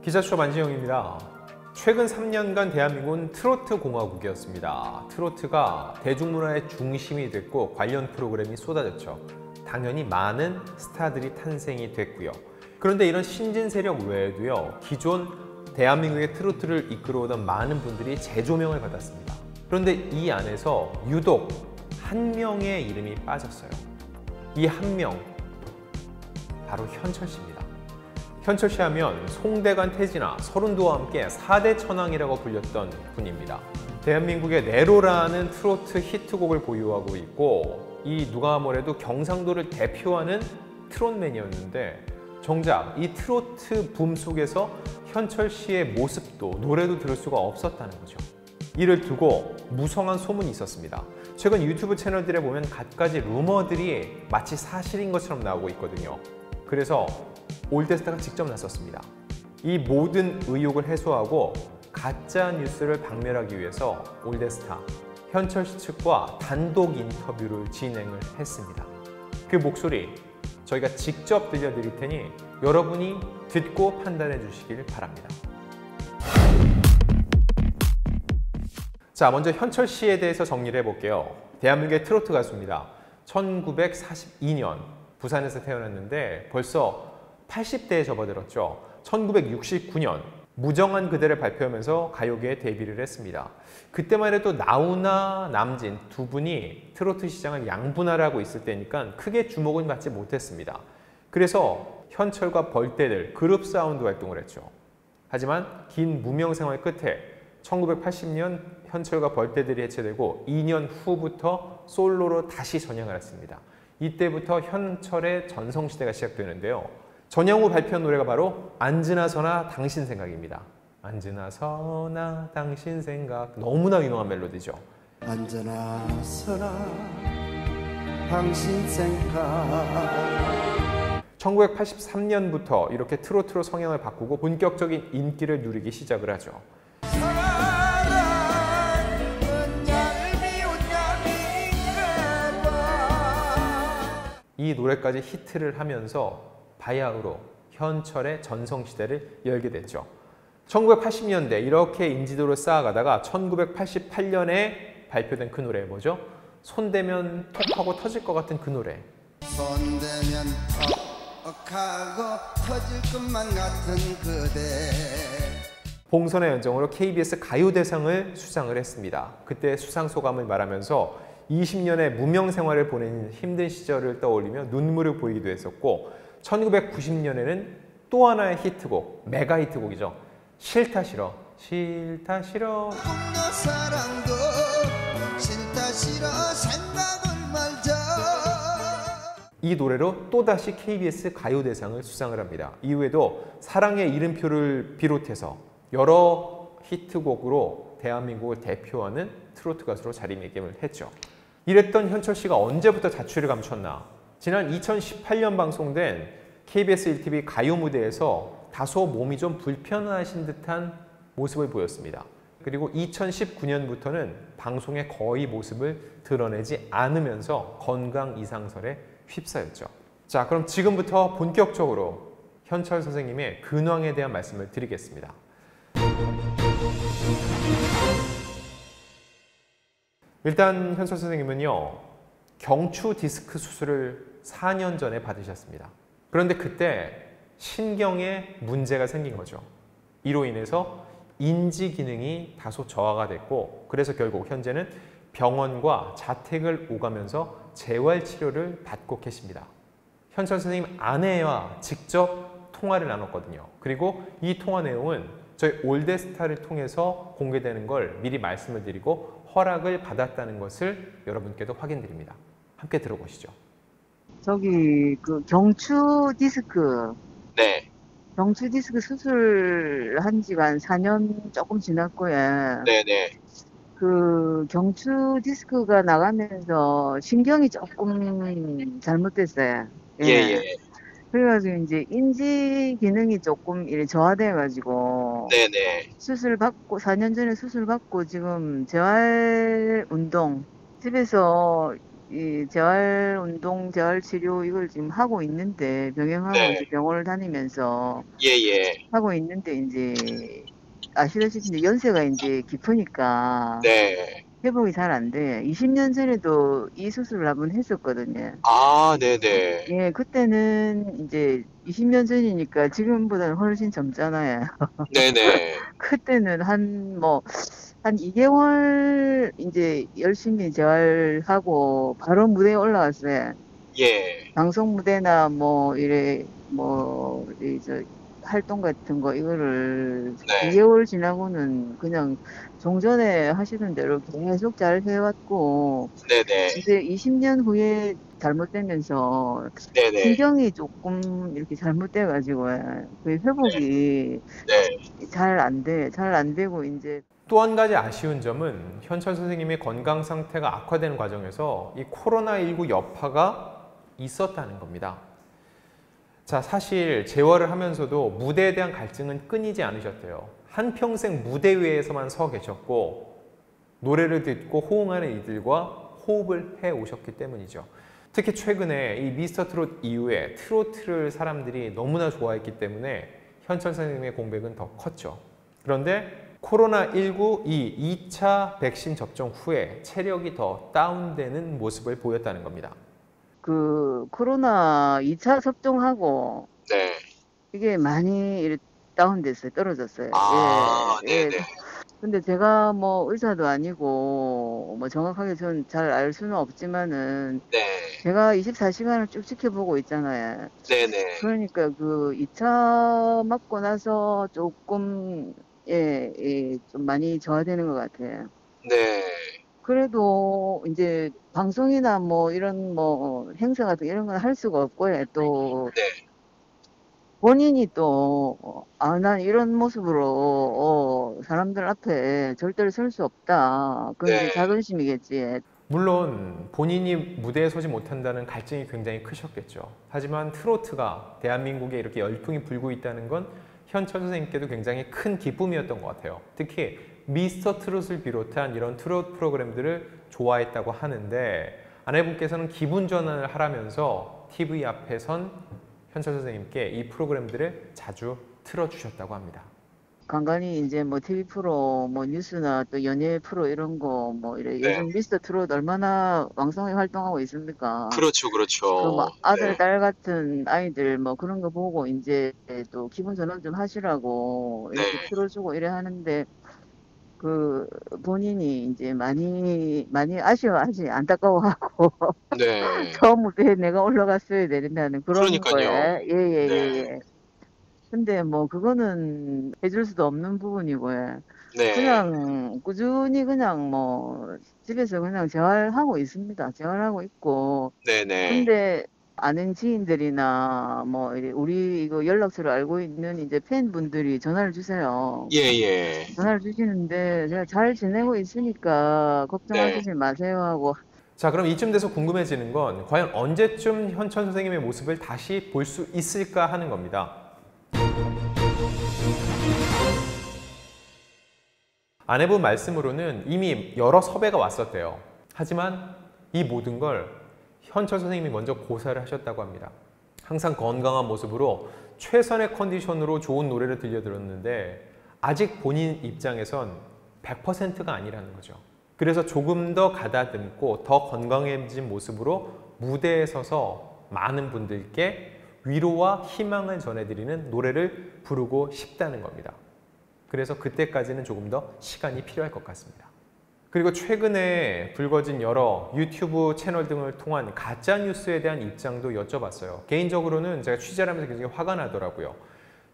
기자쇼 만지영입니다. 최근 3년간 대한민국은 트로트 공화국이었습니다. 트로트가 대중문화의 중심이 됐고 관련 프로그램이 쏟아졌죠. 당연히 많은 스타들이 탄생이 됐고요. 그런데 이런 신진 세력 외에도요, 기존 대한민국의 트로트를 이끌어오던 많은 분들이 재조명을 받았습니다. 그런데 이 안에서 유독 한 명의 이름이 빠졌어요. 이 한 명, 바로 현철 씨입니다. 현철 씨 하면 송대관, 태진아, 서른도와 함께 4대 천왕이라고 불렸던 분입니다. 대한민국의 내로라는 트로트 히트곡을 보유하고 있고, 이 누가 뭐래도 경상도를 대표하는 트롯맨이었는데, 정작 이 트로트 붐 속에서 현철 씨의 모습도 노래도 들을 수가 없었다는 거죠. 이를 두고 무성한 소문이 있었습니다. 최근 유튜브 채널들에 보면 갖가지 루머들이 마치 사실인 것처럼 나오고 있거든요. 그래서 올드스타가 직접 나섰습니다. 이 모든 의혹을 해소하고 가짜 뉴스를 박멸하기 위해서 올드스타 현철 씨 측과 단독 인터뷰를 진행을 했습니다. 그 목소리 저희가 직접 들려드릴 테니 여러분이 듣고 판단해 주시길 바랍니다. 자, 먼저 현철 씨에 대해서 정리를 해볼게요. 대한민국의 트로트 가수입니다. 1942년 부산에서 태어났는데 벌써 80대에 접어들었죠. 1969년 무정한 그대를 발표하면서 가요계에 데뷔를 했습니다. 그때만 해도 나훈아, 남진 두 분이 트로트 시장을 양분하라고 있을 때니까 크게 주목은 받지 못했습니다. 그래서 현철과 벌떼들 그룹 사운드 활동을 했죠. 하지만 긴 무명 생활 끝에 1980년 현철과 벌떼들이 해체되고 2년 후부터 솔로로 다시 전향을 했습니다. 이때부터 현철의 전성시대가 시작되는데요. 전향 후 발표한 노래가 바로 앉으나 서나 당신 생각입니다. 앉으나 서나 당신 생각, 너무나 유명한 멜로디죠. 앉으나 서나 당신 생각. 1983년부터 이렇게 트로트로 성향을 바꾸고 본격적인 인기를 누리기 시작을 하죠. 이 노래까지 히트를 하면서 바야흐로 현철의 전성시대를 열게 됐죠. 1980년대 이렇게 인지도를 쌓아가다가 1988년에 발표된 그 노래 뭐죠? 손대면 톡하고 터질 것 같은 그 노래. 손대면 톡하고 터질 것만 같은 그대. 봉선의 연정으로 KBS 가요대상을 수상을 했습니다. 그때 수상 소감을 말하면서 20년의 무명 생활을 보낸 힘든 시절을 떠올리며 눈물을 보이기도 했었고, 1990년에는 또 하나의 히트곡, 메가 히트곡이죠. 싫다 싫어, 싫다 싫어. 사랑도 싫다 싫어 생각을 말자. 이 노래로 또다시 KBS 가요대상을 수상을 합니다. 이후에도 사랑의 이름표를 비롯해서 여러 히트곡으로 대한민국을 대표하는 트로트 가수로 자리매김을 했죠. 이랬던 현철 씨가 언제부터 자취를 감췄나? 지난 2018년 방송된 KBS 1TV 가요 무대에서 다소 몸이 좀 불편하신 듯한 모습을 보였습니다. 그리고 2019년부터는 방송에 거의 모습을 드러내지 않으면서 건강 이상설에 휩싸였죠. 자, 그럼 지금부터 본격적으로 현철 선생님의 근황에 대한 말씀을 드리겠습니다. 일단 현철 선생님은요, 경추 디스크 수술을 4년 전에 받으셨습니다. 그런데 그때 신경에 문제가 생긴 거죠. 이로 인해서 인지 기능이 다소 저하가 됐고, 그래서 결국 현재는 병원과 자택을 오가면서 재활 치료를 받고 계십니다. 현철 선생님 아내와 직접 통화를 나눴거든요. 그리고 이 통화 내용은 저희 올드스타를 통해서 공개되는 걸 미리 말씀을 드리고 허락을 받았다는 것을 여러분께도 확인드립니다. 함께 들어보시죠. 저기 그 경추 디스크. 네. 경추 디스크 수술한 지가 한 4년 조금 지났고요. 네네. 그 경추 디스크가 나가면서 신경이 조금 잘못됐어요. 예. 그래가지고 이제 인지 기능이 조금 저하돼가지고 네네. 수술 받고 4년 전에 수술 받고 지금 재활 운동 집에서 이 재활 운동, 재활 치료 이걸 지금 하고 있는데 병행하고 이제 네. 병원을 다니면서 예, 예. 하고 있는데 이제 아시다시피 이제 연세가 이제 깊으니까 네. 회복이 잘 안 돼. 20년 전에도 이 수술을 한번 했었거든요. 아, 네네. 예, 그때는 이제 20년 전이니까 지금보다는 훨씬 젊잖아요. 네네. 그때는 한 2개월 이제 열심히 재활하고 바로 무대에 올라갔어요. 예. 방송 무대나 뭐 이래 저 활동 같은 거 이거를 네. 2개월 지나고는 그냥 종전에 하시던 대로 계속 잘 해왔고 네네. 이제 20년 후에 잘못되면서 네네. 신경이 조금 이렇게 잘못돼가지고 그 회복이 네. 잘 안 돼. 잘 안 되고 이제 또 한 가지 아쉬운 점은 현철 선생님의 건강 상태가 악화되는 과정에서 이 코로나19 여파가 있었다는 겁니다. 자, 사실 재활을 하면서도 무대에 대한 갈증은 끊이지 않으셨대요. 한평생 무대 위에서만 서 계셨고 노래를 듣고 호응하는 이들과 호흡을 해 오셨기 때문이죠. 특히 최근에 이 미스터 트롯 이후에 트로트를 사람들이 너무나 좋아했기 때문에 현철 선생님의 공백은 더 컸죠. 그런데 코로나19 이 2차 백신 접종 후에 체력이 더 다운되는 모습을 보였다는 겁니다. 그 코로나 2차 접종하고 네. 이게 많이 다운됐어요. 떨어졌어요. 예, 아, 예. 네네. 근데 제가 뭐 의사도 아니고 뭐 정확하게 전 잘 알 수는 없지만은 네. 제가 24시간을 쭉 지켜보고 있잖아요. 네네. 그러니까 그 2차 맞고 나서 조금 좀 많이 저하되는 것 같아요. 네. 그래도 이제 방송이나 뭐 이런 뭐 행사 같은 이런 건 할 수가 없고요. 또 네. 본인이 또 난 이런 모습으로 사람들 앞에 절대로 설 수 없다. 그건 이제 네. 자존심이겠지. 물론 본인이 무대에 서지 못한다는 갈증이 굉장히 크셨겠죠. 하지만 트로트가 대한민국에 이렇게 열풍이 불고 있다는 건 현철 선생님께도 굉장히 큰 기쁨이었던 것 같아요. 특히 미스터 트롯을 비롯한 이런 트롯 프로그램들을 좋아했다고 하는데 아내분께서는 기분 전환을 하라면서 TV 앞에 선 현철 선생님께 이 프로그램들을 자주 틀어주셨다고 합니다. 간간히 이제 뭐 TV 프로, 뭐 뉴스나 또 연예 프로 이런 거 뭐 이래 네. 요즘 미스터 트롯 얼마나 왕성히 활동하고 있습니까? 그렇죠, 그 뭐 그렇죠. 아들, 네. 딸 같은 아이들 뭐 그런 거 보고 이제 또 기분 전환 좀 하시라고 이렇게 네. 틀어주고 이래 하는데 그 본인이 이제 많이 아쉬워하지 안타까워하고 네. 저 무대에 내가 올라갔어야 된다는 그런 그러니까요. 거에 네. 예예예예. 근데 뭐 그거는 해줄 수도 없는 부분이고요. 네. 그냥 꾸준히 그냥 뭐 집에서 그냥 재활하고 있습니다. 재활하고 있고 네네. 근데 아는 지인들이나 뭐 우리 이거 연락처를 알고 있는 이제 팬분들이 전화를 주세요. 예, 예. 전화를 주시는데 제가 잘 지내고 있으니까 네. 걱정하시지 마세요 하고 자, 그럼 이쯤 돼서 궁금해지는 건 과연 언제쯤 현천 선생님의 모습을 다시 볼 수 있을까 하는 겁니다. 아내분 말씀으로는 이미 여러 섭외가 왔었대요. 하지만 이 모든 걸 현철 선생님이 먼저 고사를 하셨다고 합니다. 항상 건강한 모습으로 최선의 컨디션으로 좋은 노래를 들려드렸는데 아직 본인 입장에선 100%가 아니라는 거죠. 그래서 조금 더 가다듬고 더 건강해진 모습으로 무대에 서서 많은 분들께 위로와 희망을 전해드리는 노래를 부르고 싶다는 겁니다. 그래서 그때까지는 조금 더 시간이 필요할 것 같습니다. 그리고 최근에 불거진 여러 유튜브 채널 등을 통한 가짜뉴스에 대한 입장도 여쭤봤어요. 개인적으로는 제가 취재를 하면서 굉장히 화가 나더라고요.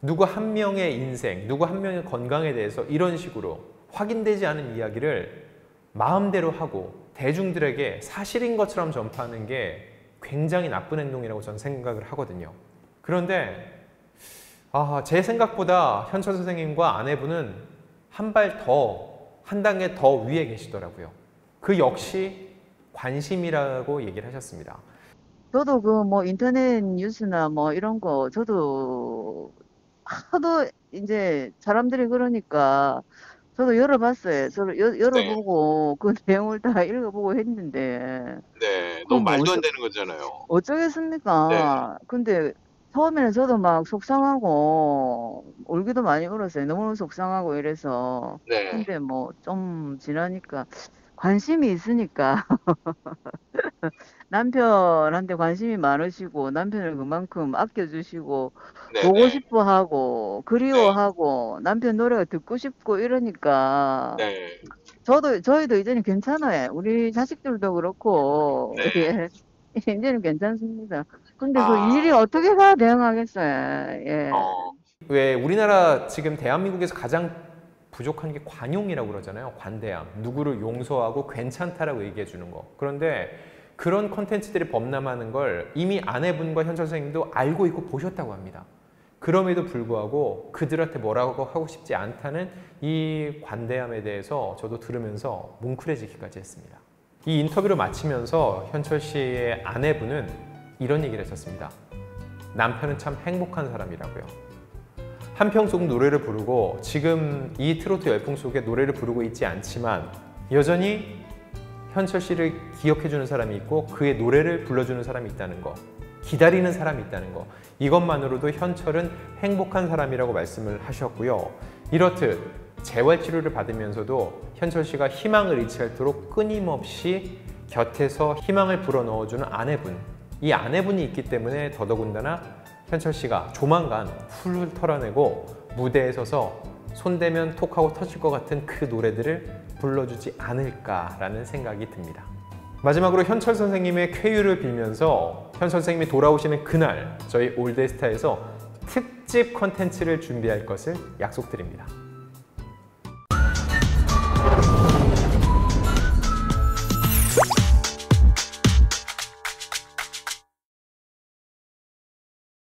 누구 한 명의 인생, 누구 한 명의 건강에 대해서 이런 식으로 확인되지 않은 이야기를 마음대로 하고 대중들에게 사실인 것처럼 전파하는 게 굉장히 나쁜 행동이라고 저는 생각을 하거든요. 그런데 제 생각보다 현철 선생님과 아내분은 한 단계 더 위에 계시더라고요. 그 역시 관심이라고 얘기를 하셨습니다. 저도 그 뭐 인터넷 뉴스나 뭐 이런 거 저도 하도 이제 사람들이 그러니까 저도 열어봤어요. 저도 네. 열어보고 그 내용을 다 읽어보고 했는데 네. 그거 너무 뭐 말도 안 되는 거잖아요. 네. 어쩌겠습니까? 근데 처음에는 저도 막 속상하고 울기도 많이 울었어요. 너무 속상하고 이래서. 네. 근데 뭐 좀 지나니까 관심이 있으니까 남편한테 관심이 많으시고 남편을 그만큼 아껴주시고 보고 네네. 싶어 하고 네. 그리워하고 남편 노래가 듣고 싶고 이러니까 네. 저희도 이제는 괜찮아요. 우리 자식들도 그렇고 네. 예. 이제는 괜찮습니다. 근데 그 아. 일이 어떻게 가 대응하겠어요. 예. 어. 왜 우리나라 지금 대한민국에서 가장 부족한 게 관용이라고 그러잖아요. 관대함. 누구를 용서하고 괜찮다라고 얘기해 주는 거. 그런데 그런 컨텐츠들이 범람하는 걸 이미 아내분과 현철 선생님도 알고 있고 보셨다고 합니다. 그럼에도 불구하고 그들한테 뭐라고 하고 싶지 않다는 이 관대함에 대해서 저도 들으면서 뭉클해지기까지 했습니다. 이 인터뷰를 마치면서 현철 씨의 아내분은 이런 얘기를 했었습니다. 남편은 참 행복한 사람이라고요. 한평송 노래를 부르고 지금 이 트로트 열풍 속에 노래를 부르고 있지 않지만 여전히 현철 씨를 기억해주는 사람이 있고 그의 노래를 불러주는 사람이 있다는 거, 기다리는 사람이 있다는 거, 이것만으로도 현철은 행복한 사람이라고 말씀을 하셨고요. 이렇듯 재활치료를 받으면서도 현철 씨가 희망을 잃지 않도록 끊임없이 곁에서 희망을 불어넣어주는 아내분, 이 아내분이 있기 때문에 더더군다나 현철 씨가 조만간 훌훌 털어내고 무대에 서서 손대면 톡하고 터질 것 같은 그 노래들을 불러주지 않을까라는 생각이 듭니다. 마지막으로 현철 선생님의 쾌유를 빌면서 현철 선생님이 돌아오시는 그날 저희 올데스타에서 특집 컨텐츠를 준비할 것을 약속드립니다.